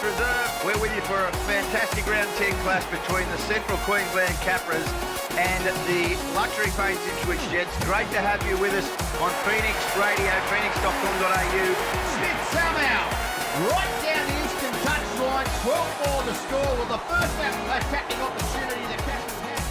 Reserve. We're with you for a fantastic round 10 clash between the Central Queensland Capras and the Luxury Paints Ipswich Jets. Great to have you with us on Phoenix Radio, phoenix.com.au. Smith somehow right down the instant touch line, 12-4 the score. Well, the first attacking opportunity the Capras had.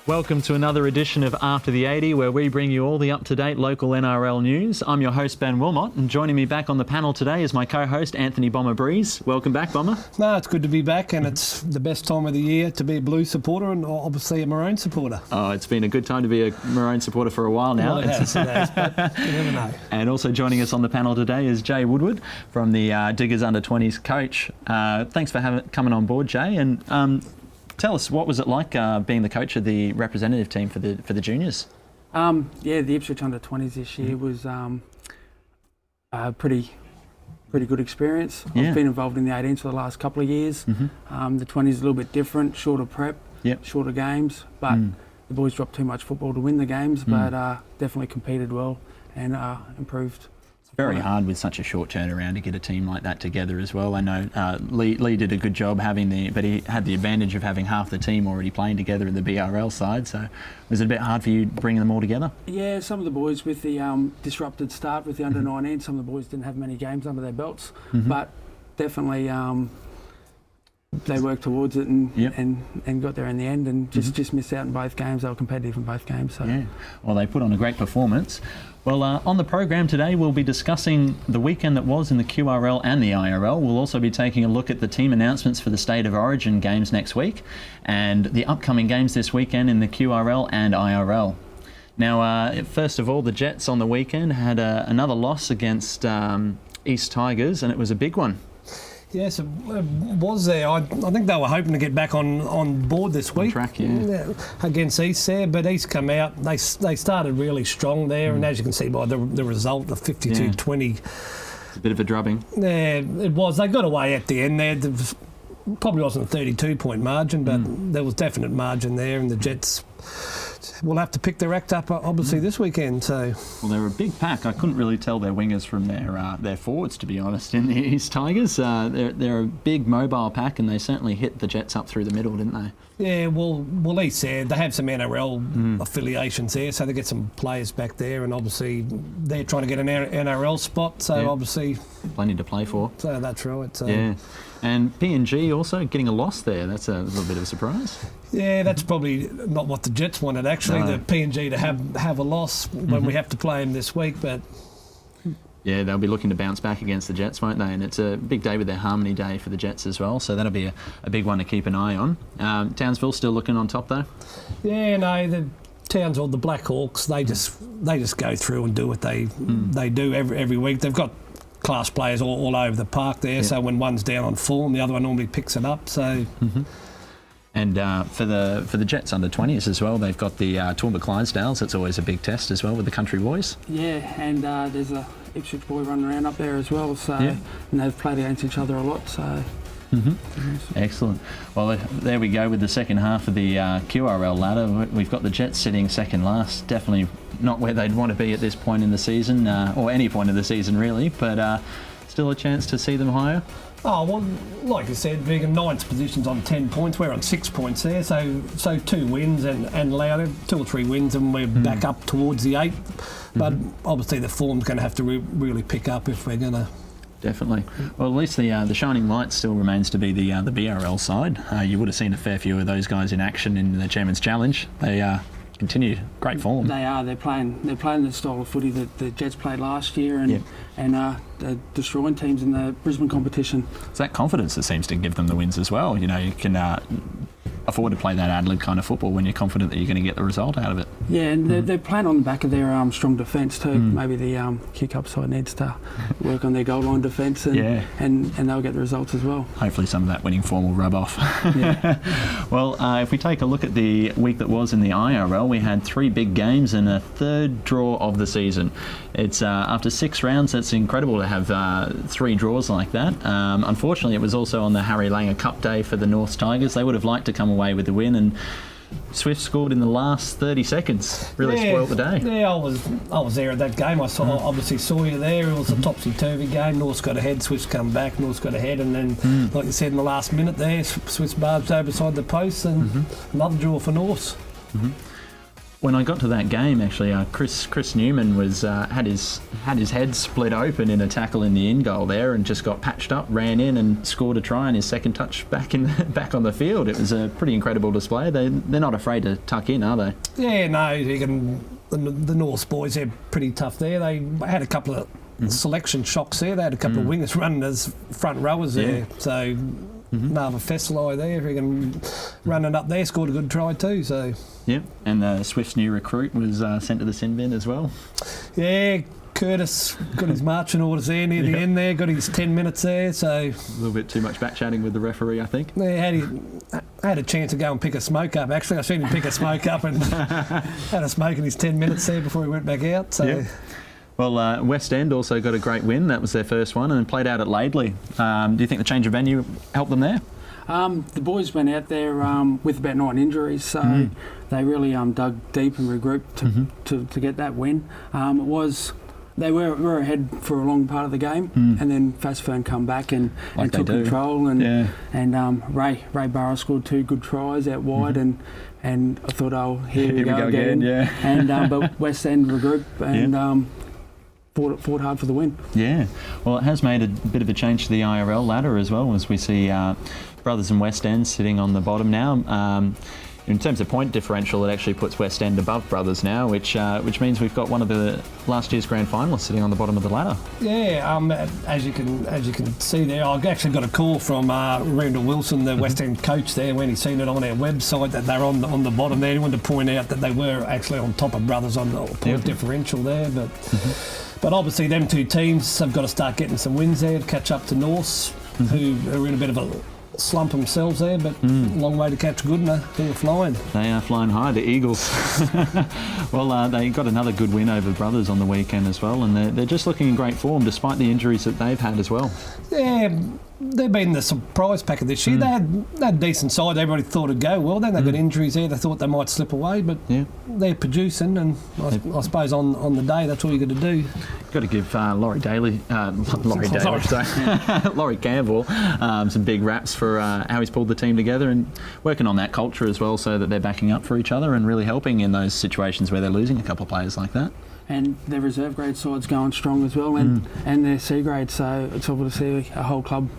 Welcome to another edition of After the 80, where we bring you all the up-to-date local NRL news. I'm your host, Ben Wilmott, and joining me back on the panel today is my co-host, Anthony Bomber Breeze. Welcome back, Bomber. No, it's good to be back, and it's the best time of the year to be a Blue supporter and obviously a Maroon supporter. Oh, it's been a good time to be a Maroon supporter for a while now. Well, it has, but you never know. And also joining us on the panel today is Jae Woodward from the Diggers Under-20s coach. Thanks for coming on board, Jae. And tell us, what was it like being the coach of the representative team for the juniors? The Ipswich Under-20s this year was a pretty good experience. Yeah. I've been involved in the 18s for the last couple of years. Mm-hmm. The 20s is a little bit different, shorter prep, shorter games, but the boys dropped too much football to win the games, but definitely competed well and improved. Very hard with such a short turnaround to get a team like that together as well. I know Lee did a good job but he had the advantage of having half the team already playing together in the BRL side. So was it a bit hard for you bringing them all together? Yeah, some of the boys with the disrupted start with the under-19, some of the boys didn't have many games under their belts, but definitely they worked towards it and got there in the end, and just missed out in both games. They were competitive in both games. So. Yeah, well, they put on a great performance. Well, on the program today, we'll be discussing the weekend that was in the QRL and the IRL. We'll also be taking a look at the team announcements for the State of Origin games next week and the upcoming games this weekend in the QRL and IRL. Now, first of all, the Jets on the weekend had another loss against East Tigers, and it was a big one. Yes, it was there. I think they were hoping to get back on board this week. On track, against East there, but East come out. They started really strong there, and as you can see by the result, the 52-20. It's a bit of a drubbing. Yeah, it was. They got away at the end there. There probably wasn't a 32-point margin, but there was definite margin there, and the Jets will have to pick their act up obviously this weekend. So, well, they're a big pack. I couldn't really tell their wingers from their forwards, to be honest. In the East Tigers, they're a big mobile pack, and they certainly hit the Jets up through the middle, didn't they? Yeah, well, East there, they have some NRL affiliations there, so they get some players back there, and obviously they're trying to get an NRL spot. So obviously plenty to play for. So that's right. So. Yeah. And PNG also getting a loss there. That's a little bit of a surprise. Yeah, that's probably not what the Jets wanted, actually, No. the PNG to have a loss when we have to play them this week. But yeah, they'll be looking to bounce back against the Jets, won't they? And it's a big day with their Harmony Day for the Jets as well, so that'll be a big one to keep an eye on. Townsville still looking on top, though? Yeah, no, the Townsville, the Black Hawks, they just go through and do what they do every week. They've got class players all over the park there, so when one's down on form, the other one normally picks it up. So. And for the Jets under-20s as well, they've got the Toowoomba Clydesdales. That's always a big test as well with the country boys. Yeah, and there's a Ipswich boy running around up there as well. So and they've played against each other a lot. So. Excellent. Well, there we go with the second half of the QRL ladder. We've got the Jets sitting second last. Definitely not where they'd want to be at this point in the season, or any point in the season really, but still a chance to see them higher. Oh, well, like I said, being in ninth position's on 10 points. We're on 6 points there, so 2 wins and louder, 2 or 3 wins, and we're back up towards the 8. But obviously the form's going to have to really pick up if we're going to. Definitely. Well, at least the shining light still remains to be the BRL side. You would have seen a fair few of those guys in action in the Chairman's Challenge. They continue great form. They are. They're playing the style of footy that the Jets played last year, and they're destroying teams in the Brisbane competition. It's that confidence that seems to give them the wins as well. You know, you can afford to play that ad-lib kind of football when you're confident that you're going to get the result out of it. Yeah, and they're playing on the back of their strong defence too. Maybe the kick-up side needs to work on their goal line defence, and they'll get the results as well. Hopefully some of that winning form will rub off. Well, if we take a look at the week that was in the IRL, we had 3 big games and a third draw of the season. It's after 6 rounds, it's incredible to have 3 draws like that. Unfortunately, it was also on the Harry Langer Cup day for the North Tigers. They would have liked to come away with the win, and Swift scored in the last 30 seconds. Really spoiled the day. Yeah, I was there at that game. I obviously saw you there. It was a topsy-turvy game. North's got ahead, Swift's come back, North's got ahead, and then, like you said, in the last minute there, Swift's barbs over beside the post, and another draw for North. When I got to that game, actually, Chris Newman was had his head split open in a tackle in the in goal there, and just got patched up, ran in and scored a try in his second touch back on the field. It was a pretty incredible display. They're not afraid to tuck in, are they? Yeah, no, the North boys, they're pretty tough there. They had a couple of selection shocks there. They had a couple of wingers running as front rowers there. So Nava Fesselai there, running up there, scored a good try too. So and Swift's new recruit was sent to the sin bin as well. Yeah, Curtis got his marching orders there near the end there, got his 10 minutes there. So a little bit too much back chatting with the referee, I think. Yeah, had a chance to go and pick a smoke up. Actually, I seen him pick a smoke up and had a smoke in his 10 minutes there before he went back out. So. Well, West End also got a great win. That was their first one, and played out at Laidley. Do you think the change of venue helped them there? The boys went out there with about 9 injuries, so they really dug deep and regrouped to get that win. They were ahead for a long part of the game, and then Fassfern come back and took control. And Ray Burrow scored 2 good tries out wide, and I thought, here we go again. And but West End regrouped and. Fought hard for the win. Yeah, well, it has made a bit of a change to the IRL ladder as well, as we see Brothers and West End sitting on the bottom now. In terms of point differential, it actually puts West End above Brothers now, which means we've got one of the last year's grand finalists sitting on the bottom of the ladder. Yeah, as you can see there, I actually got a call from Randall Wilson, the West End coach there, when he seen it on our website that they're on the bottom there. He wanted to point out that they were actually on top of Brothers on the point differential there, but. But obviously, them two teams have got to start getting some wins there to catch up to Norths, who are in a bit of a slump themselves there, but long way to catch Goodna, who are flying. They are flying high, the Eagles. Well, they got another good win over Brothers on the weekend as well, and they're just looking in great form despite the injuries that they've had as well. Yeah, they've been the surprise packet this year. They had a decent side. Everybody thought it'd go well. Then they got injuries there. They thought they might slip away, but they're producing. And I suppose on the day, that's all you got to do. Got to give Laurie Campbell some big raps for how he's pulled the team together and working on that culture as well, so that they're backing up for each other and really helping in those situations where they're losing a couple of players like that. And their reserve grade side's going strong as well, and their C grade, so it's able to see a whole club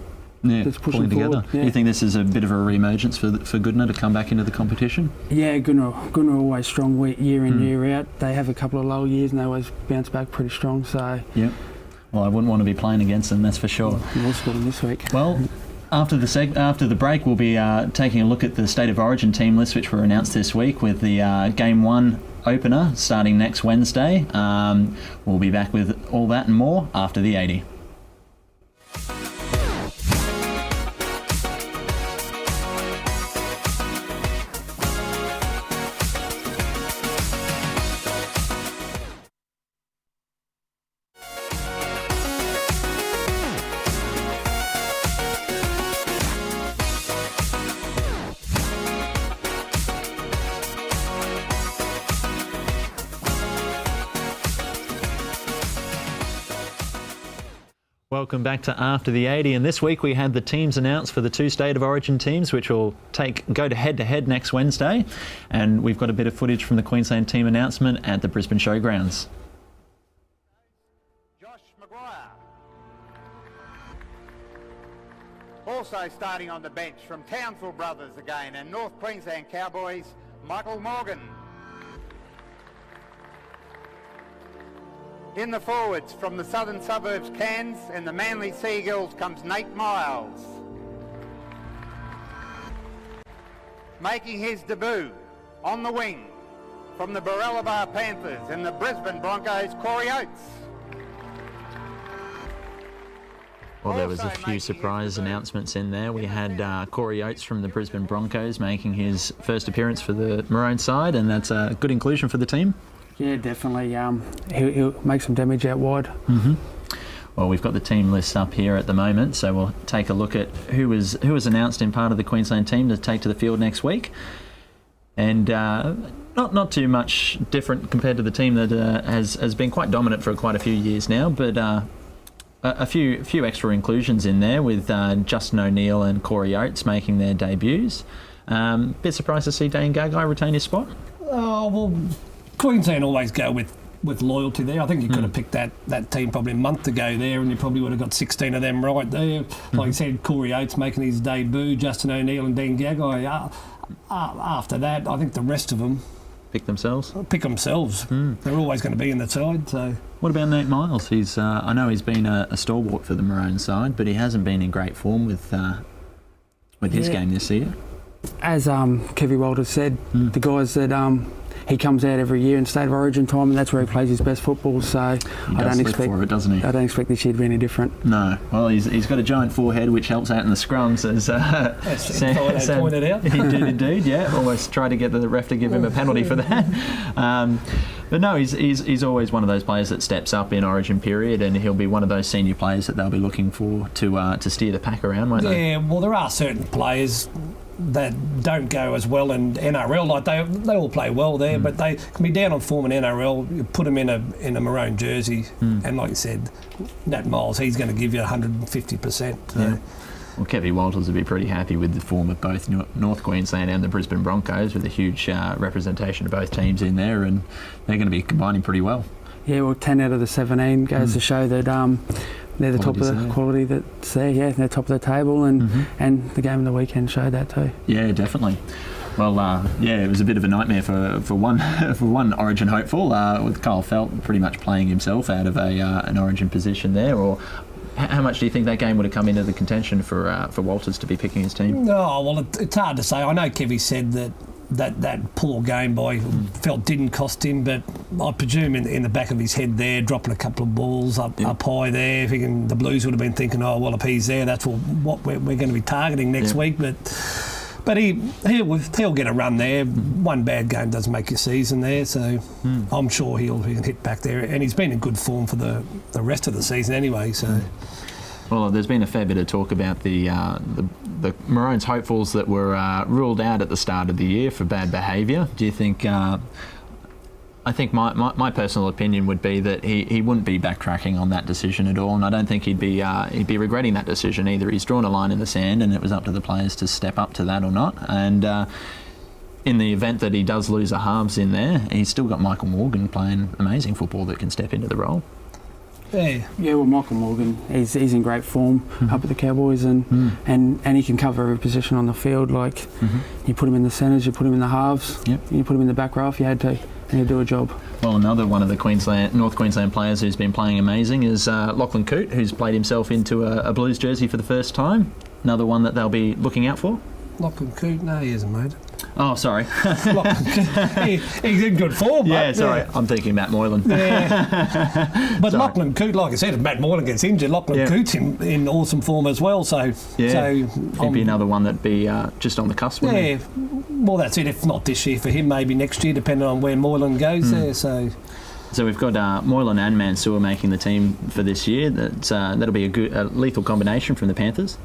that's pushing together. Yeah. Do you think this is a bit of a re-emergence for Goodna to come back into the competition? Yeah, Goodna are always strong year in, year out. They have a couple of low years and they always bounce back pretty strong. So well, I wouldn't want to be playing against them, that's for sure. We'll score them this week. Well, after the break, we'll be taking a look at the State of Origin team lists, which were announced this week, with the Game 1 opener starting next Wednesday. We'll be back with all that and more after the 80. Welcome back to After the 80, and this week we had the teams announced for the 2 State of Origin teams, which will go to head-to-head next Wednesday, and we've got a bit of footage from the Queensland team announcement at the Brisbane Showgrounds. Josh Maguire. Also starting on the bench from Townsville Brothers again, and North Queensland Cowboys, Michael Morgan. In the forwards, from the southern suburbs Cairns and the Manly Seagulls, comes Nate Miles. Making his debut on the wing from the Barrelabar Panthers and the Brisbane Broncos, Corey Oates. Well, there was a few surprise announcements in there. We had Corey Oates from the Brisbane Broncos making his first appearance for the Maroon side, and that's a good inclusion for the team. Yeah, definitely. He'll make some damage out wide. Well, we've got the team list up here at the moment, so we'll take a look at who was announced in part of the Queensland team to take to the field next week. And not too much different compared to the team that has been quite dominant for quite a few years now, but a few extra inclusions in there with Justin O'Neill and Corey Oates making their debuts. Bit surprised to see Dane Gagai retain his spot? Oh, well, Queensland always go with loyalty there. I think you could have picked that team probably a month ago there, and you probably would have got 16 of them right there. Like you said, Corey Oates making his debut, Justin O'Neill and Dane Gagai. After that, I think the rest of them pick themselves. They're always going to be in the side. So, what about Nate Miles? He's I know he's been a stalwart for the Maroon side, but he hasn't been in great form with his game this year. As Kevy Walters said, the guys that he comes out every year in State of Origin time, and that's where he plays his best football. So I don't expect for it, doesn't he? I don't expect this year to be any different. No. Well, he's got a giant forehead, which helps out in the scrums, as Sam pointed out. He did indeed. Yeah, almost tried to get the ref to give him a penalty for that. But no, he's always one of those players that steps up in Origin period, and he'll be one of those senior players that they'll be looking for to steer the pack around, won't they? Yeah. Well, there are certain players that don't go as well in NRL. Like they all play well there, but they can be down on form in NRL. You put them in a maroon jersey, and like you said, Nat Miles, he's going to give you 150%. Yeah. Well, Kevy Walters would be pretty happy with the form of both North Queensland and the Brisbane Broncos, with a huge representation of both teams in there, and they're going to be combining pretty well. Yeah, well, 10 out of the 17 goes to show that they're the top of the quality that's there. Yeah, they're top of the table, and the game of the weekend showed that too. Yeah, definitely. Well, it was a bit of a nightmare for one Origin hopeful, with Kyle Felt pretty much playing himself out of an Origin position there. Or how much do you think that game would have come into the contention for Walters to be picking his team? No, well, it's hard to say. I know Kevy said that poor game by Felt didn't cost him, but I presume in the back of his head there, dropping a couple of balls up high there, thinking the Blues would have been thinking, oh, well, if he's there, that's what we're going to be targeting next week. But he'll get a run there. One bad game doesn't make your season there, so I'm sure he can hit back there. And he's been in good form for the rest of the season anyway, so... Well, there's been a fair bit of talk about the Maroons hopefuls that were ruled out at the start of the year for bad behaviour. Do you think... I think my personal opinion would be that he wouldn't be backtracking on that decision at all, and I don't think he'd be regretting that decision either. He's drawn a line in the sand, and it was up to the players to step up to that or not. And in the event that he does lose a halves in there, he's still got Michael Morgan playing amazing football that can step into the role. Yeah, well, Michael Morgan, he's in great form up at the Cowboys, and he can cover every position on the field. Like you put him in the centres, you put him in the halves, you put him in the back row if you had to, and he'd do a job. Well, another one of the North Queensland players who's been playing amazing is Lachlan Coote, who's played himself into a Blues jersey for the first time. Another one that they'll be looking out for. Lachlan Coote, no, he isn't, mate. Oh, sorry. He's in good form, mate. Yeah, sorry. Yeah. I'm thinking Matt Moylan. Yeah. But Lachlan Coote, like I said, if Matt Moylan gets injured, Lachlan Coote's in awesome form as well. So, he'd be another one that'd be just on the cusp, wouldn't he? Well, that's it. If not this year for him, maybe next year, depending on where Moylan goes there. So we've got Moylan and Mansour making the team for this year. That'll be a lethal combination from the Panthers.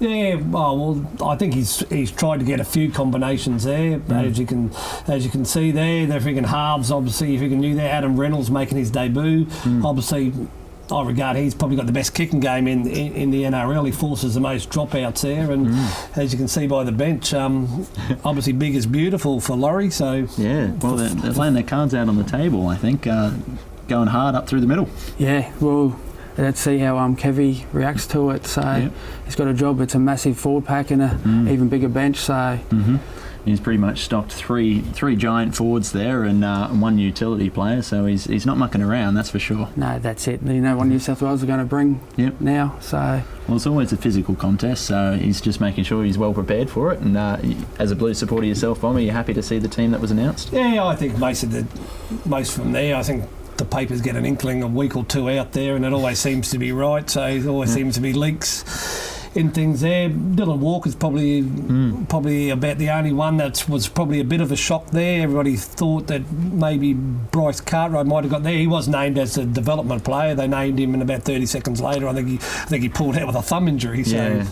Yeah, well, I think he's tried to get a few combinations there. As you can see there, they're freaking halves. Obviously, if you can do that, Adam Reynolds making his debut. Obviously, I regard he's probably got the best kicking game in the NRL. He forces the most dropouts there, and as you can see by the bench, obviously big is beautiful for Laurie. So yeah, well, they're laying their cards out on the table. I think going hard up through the middle. Yeah, well. Let's see how Kevy reacts to it. So he's got a job. It's a massive forward pack and an even bigger bench. So he's pretty much stocked three giant forwards there and one utility player. So he's not mucking around, that's for sure. No, that's it. You know what New South Wales are going to bring now. So well, it's always a physical contest. So he's just making sure he's well prepared for it. And as a Blues supporter yourself, Bomber, you're happy to see the team that was announced? Yeah, I think most from there. I think the papers get an inkling a week or two out there, and it always seems to be right. So there always seems to be leaks in things there. Dylan Walker's probably about the only one that was probably a bit of a shock there. Everybody thought that maybe Bryce Cartwright might have got there. He was named as a development player. They named him, and about 30 seconds later, I think he pulled out with a thumb injury. So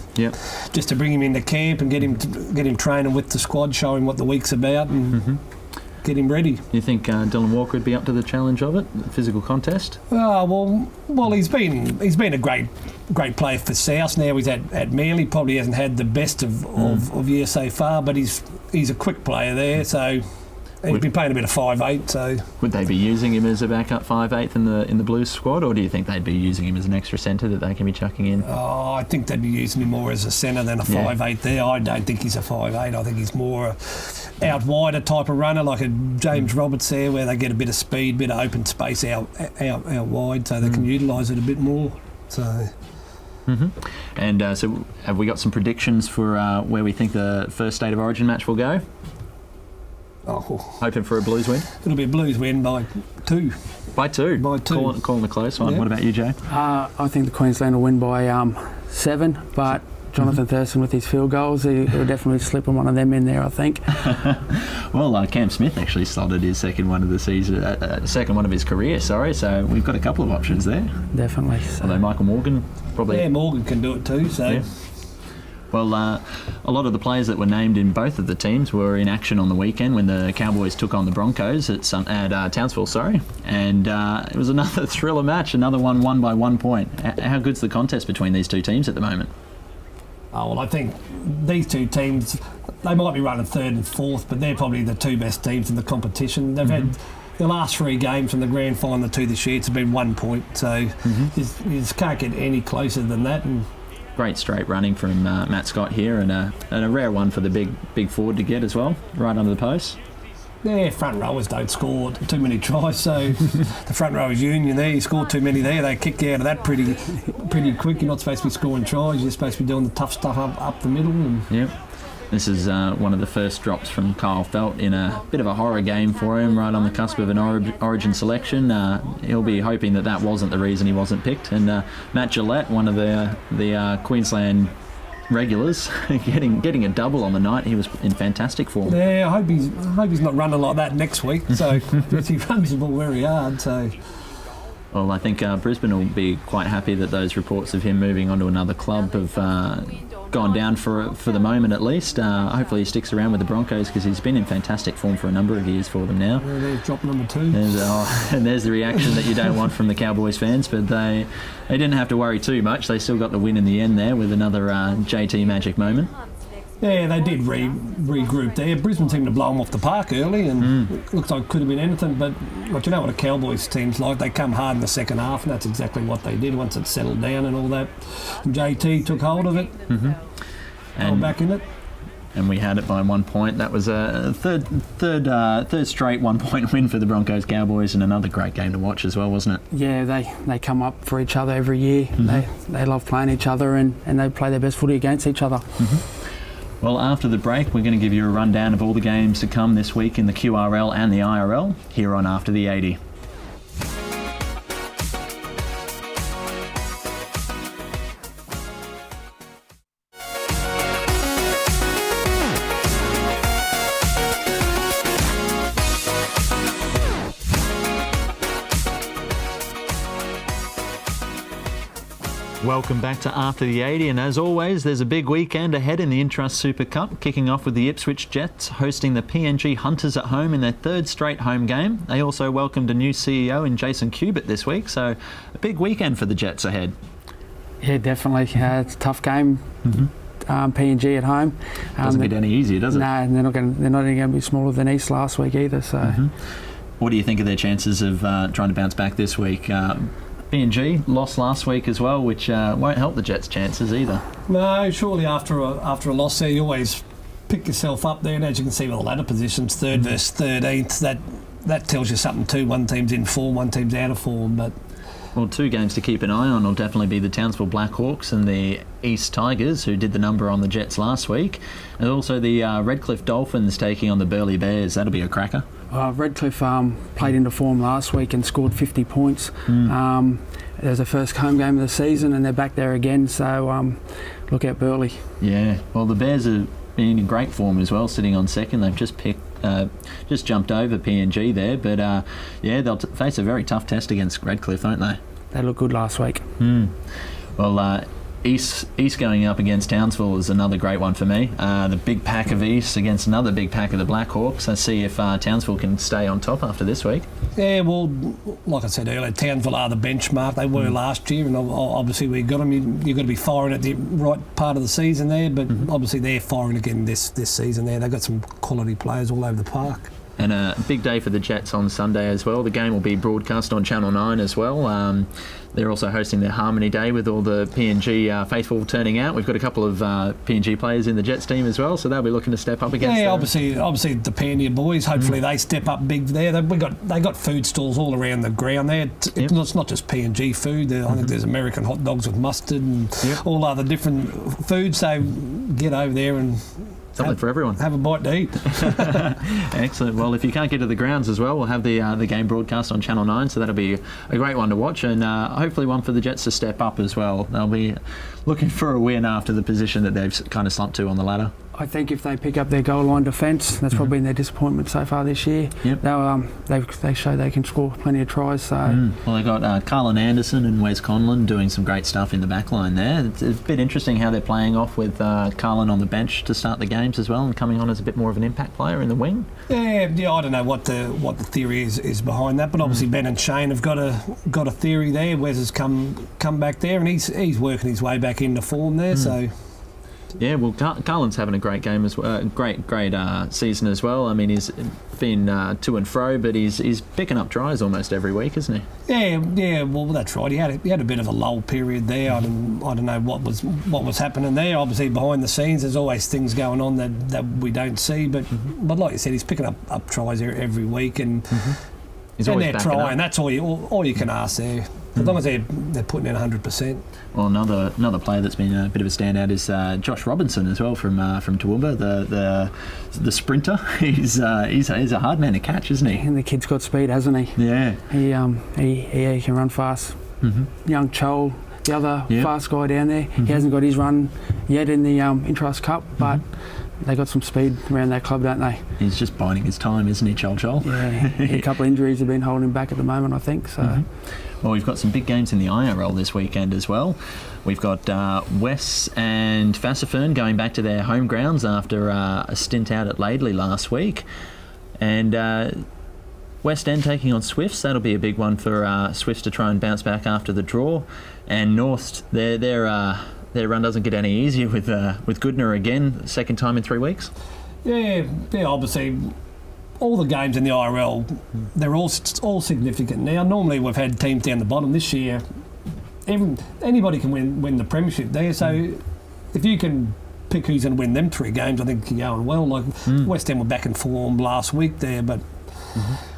just to bring him into camp and get him training with the squad, show him what the week's about, and get him ready. You think Dylan Walker would be up to the challenge of it, the physical contest? Well, he's been a great player for South. Now he's at Manly. Probably hasn't had the best of years so far, but he's a quick player there. So he's been playing a bit of 5'8". So would they be using him as a backup 5'8" in the Blues squad, or do you think they'd be using him as an extra centre that they can be chucking in? Oh, I think they'd be using him more as a centre than a 5'8" there. I don't think he's a 5'8". I think he's more out wider type of runner, like a James Roberts there, where they get a bit of speed, bit of open space out wide, so they can utilise it a bit more. So. And so have we got some predictions for where we think the first State of Origin match will go? Hoping for a Blues win? It'll be a Blues win by 2. By 2? By 2. Calling a close one. What about you, Jay? I think the Queensland will win by 7, but Jonathan Thurston with his field goals, he'll definitely slip on one of them in there, I think. Well, Cam Smith actually slotted his second one of the season, second one of his career, sorry, so we've got a couple of options there. Definitely. So. Although Michael Morgan probably... Yeah, Morgan can do it too, so... Yeah. Well, a lot of the players that were named in both of the teams were in action on the weekend when the Cowboys took on the Broncos at Townsville, and it was another thriller match, another one won by 1 point. How good's the contest between these two teams at the moment? Oh, well, I think these two teams, they might be running third and fourth, but they're probably the two best teams in the competition. They've had the last 3 games from the grand final to this year, it's been 1 point, so you just can't get any closer than that. And great straight running from Matt Scott here, and a rare one for the big forward to get as well, right under the post. Yeah, front rowers don't score too many tries, so the front rowers union there, you score too many there, they kick you out of that pretty quick. You're not supposed to be scoring tries, you're supposed to be doing the tough stuff up the middle. Yep. This is one of the first drops from Kyle Felt in a bit of a horror game for him, right on the cusp of an Origin selection. He'll be hoping that wasn't the reason he wasn't picked. And Matt Gillette, one of the Queensland regulars, getting a double on the night. He was in fantastic form. Yeah, I hope he's not running like that next week. So he runs the ball very hard. So. Well, I think Brisbane will be quite happy that those reports of him moving on to another club have gone down for the moment at least. Hopefully he sticks around with the Broncos because he's been in fantastic form for a number of years for them now. Yeah, there's drop number 2. And there's the reaction that you don't want from the Cowboys fans, but they didn't have to worry too much. They still got the win in the end there with another JT magic moment. Yeah, they did regroup there. Brisbane seemed to blow them off the park early, and it looks like it could have been anything. But you know what a Cowboys team's like? They come hard in the second half, and that's exactly what they did once it settled down and all that. And JT took hold of it, and back in it. And we had it by 1 point. That was a third straight 1 point win for the Broncos Cowboys, and another great game to watch as well, wasn't it? Yeah, they come up for each other every year. They love playing each other, and they play their best footy against each other. Well, after the break, we're going to give you a rundown of all the games to come this week in the QRL and the IRL here on After the 80. Welcome back to After the 80, and as always, there's a big weekend ahead in the Intrust Super Cup, kicking off with the Ipswich Jets hosting the PNG Hunters at home in their 3rd straight home game. They also welcomed a new CEO in Jason Cubitt this week, so a big weekend for the Jets ahead. Yeah, definitely. It's a tough game. PNG at home. Doesn't get any easier, does it? No, and they're not going to be smaller than East last week either. So, what do you think of their chances of trying to bounce back this week? PNG lost last week as well, which won't help the Jets' chances either. No, surely after a loss there, you always pick yourself up there, and as you can see with the ladder positions, 3rd versus 13th, that tells you something too. One team's in form, one team's out of form, but. Well, 2 games to keep an eye on will definitely be the Townsville Blackhawks and the East Tigers, who did the number on the Jets last week, and also the Redcliffe Dolphins taking on the Burleigh Bears. That'll be a cracker. Redcliffe played into form last week and scored 50 points. It was their first home game of the season, and they're back there again. So look out Burleigh. Yeah, well, the Bears are in great form as well, sitting on second. They've just jumped over PNG there, but they'll face a very tough test against Redcliffe, won't they? They looked good last week. Well, East going up against Townsville is another great one for me. The big pack of East against another big pack of the Blackhawks. Let's see if Townsville can stay on top after this week. Yeah, well, like I said earlier, Townsville are the benchmark. They were last year, and obviously we got them. You've got to be firing at the right part of the season there, but obviously they're firing again this season there. They've got some quality players all over the park. And a big day for the Jets on Sunday as well. The game will be broadcast on Channel 9 as well. They're also hosting their Harmony Day with all the PNG faithful turning out. We've got a couple of PNG players in the Jets team as well, so they'll be looking to step up against them. Obviously the Pandia boys, hopefully they step up big there. They got food stalls all around the ground there. It's not just PNG food. I think there's American hot dogs with mustard and all other different foods, so get over there and something for everyone. Have a bite to eat. Excellent. Well, if you can't get to the grounds as well, we'll have the game broadcast on Channel 9, so that'll be a great one to watch, and hopefully one for the Jets to step up as well. They'll be looking for a win after the position that they've kind of slumped to on the ladder. I think if they pick up their goal line defence, that's probably been their disappointment so far this year. Yep. They show they can score plenty of tries. So well, they got Carlin Anderson and Wes Conlon doing some great stuff in the back line there. It's a bit interesting how they're playing off with Carlin on the bench to start the games as well, and coming on as a bit more of an impact player in the wing. Yeah, I don't know what the theory is behind that, but obviously Ben and Shane have got a theory there. Wes has come back there, and he's working his way back into form there. So. Yeah, well, Carlin's having a great game as well, great season as well. I mean, he's been to and fro, but he's picking up tries almost every week, isn't he? Yeah. Well, that's right. He had a bit of a lull period there. I don't know what was happening there. Obviously, behind the scenes, there's always things going on that we don't see. But like you said, he's picking up tries every week, and they're trying. That's all you can ask there. As long as they're putting in 100%. Well, another player that's been a bit of a standout is Josh Robinson as well from Toowoomba, the sprinter. He's a hard man to catch, isn't he? And the kid's got speed, hasn't he? Yeah. He can run fast. Young Chol, the other fast guy down there, he hasn't got his run yet in the Intrust Cup, but they got some speed around that club, don't they? He's just biding his time, isn't he, Chol? Yeah, a couple of injuries have been holding him back at the moment, I think. So. Well, we've got some big games in the IRL this weekend as well. We've got West and Fassifern going back to their home grounds after a stint out at Laidley last week. And West End taking on Swifts. That'll be a big one for Swifts to try and bounce back after the draw. And North, their run doesn't get any easier with Goodner again, second time in 3 weeks. Yeah, obviously. All the games in the IRL, they're all significant now. Normally we've had teams down the bottom. This year, anybody can win the premiership there. So if you can pick who's going to win them 3 games, I think you're going well. Like West End were back in form last week there, but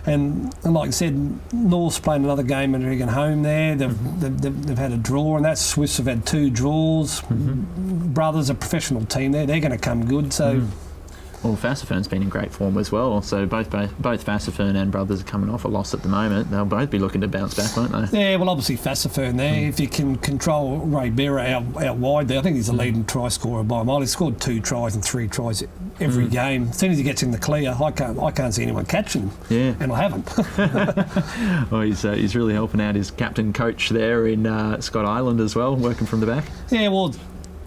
and like I said, North's playing another game at Regan home there. They've had a draw, and that's Swifts have had 2 draws. Brothers, a professional team there. They're going to come good. So. Well, Fassifern's been in great form as well. So both Fassifern and Brothers are coming off a loss at the moment. They'll both be looking to bounce back, won't they? Yeah, well, obviously Fassifern there. If you can control Ray Bearer out wide there, I think he's the leading try scorer by a mile. He's scored 2 tries and 3 tries every game. As soon as he gets in the clear, I can't see anyone catching him. Yeah, and I haven't. Well, he's really helping out his captain coach there in Scott Island as well, working from the back. Yeah, well.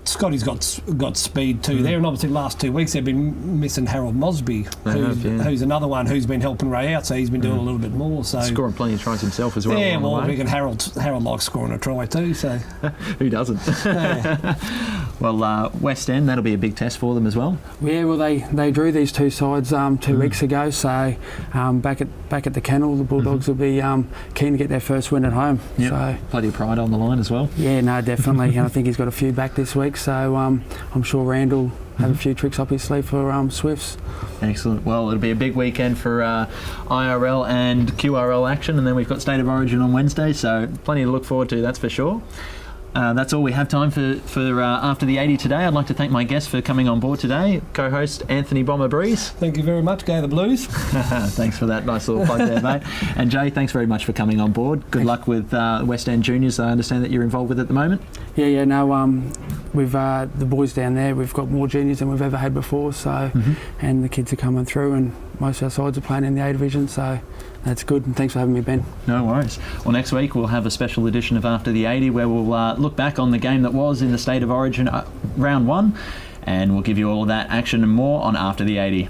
Scotty's got speed too there, and obviously the last 2 weeks they've been missing Harold Mosby, who's another one who's been helping Ray out, so he's been doing a little bit more. So scoring plenty of tries himself as well. Yeah, well, I reckon Harold likes scoring a try too. So who doesn't? Well, West End, that'll be a big test for them as well. Yeah, well, they drew these 2 sides 2 weeks ago, so back at the kennel, the Bulldogs will be keen to get their first win at home. Yep. So plenty of pride on the line as well. Yeah, no, definitely. And I think he's got a few back this week. So I'm sure Randall have a few tricks up his sleeve for Swifts. Excellent. Well, it'll be a big weekend for IRL and QRL action, and then we've got State of Origin on Wednesday, so plenty to look forward to, that's for sure. That's all we have time for After the 80 today. I'd like to thank my guests for coming on board today. Co-host Anthony Bomber Breeze. Thank you very much. Go the Blues. Thanks for that nice little plug there, mate. And Jay, thanks very much for coming on board. Good luck with West End Juniors. I understand that you're involved with at the moment. Yeah. No, we've the boys down there. We've got more juniors than we've ever had before. So, and the kids are coming through, and most of our sides are playing in the A division. So. That's good, and thanks for having me, Ben. No worries. Well, next week we'll have a special edition of After the 80 where we'll look back on the game that was in the State of Origin round 1, and we'll give you all of that action and more on After the 80.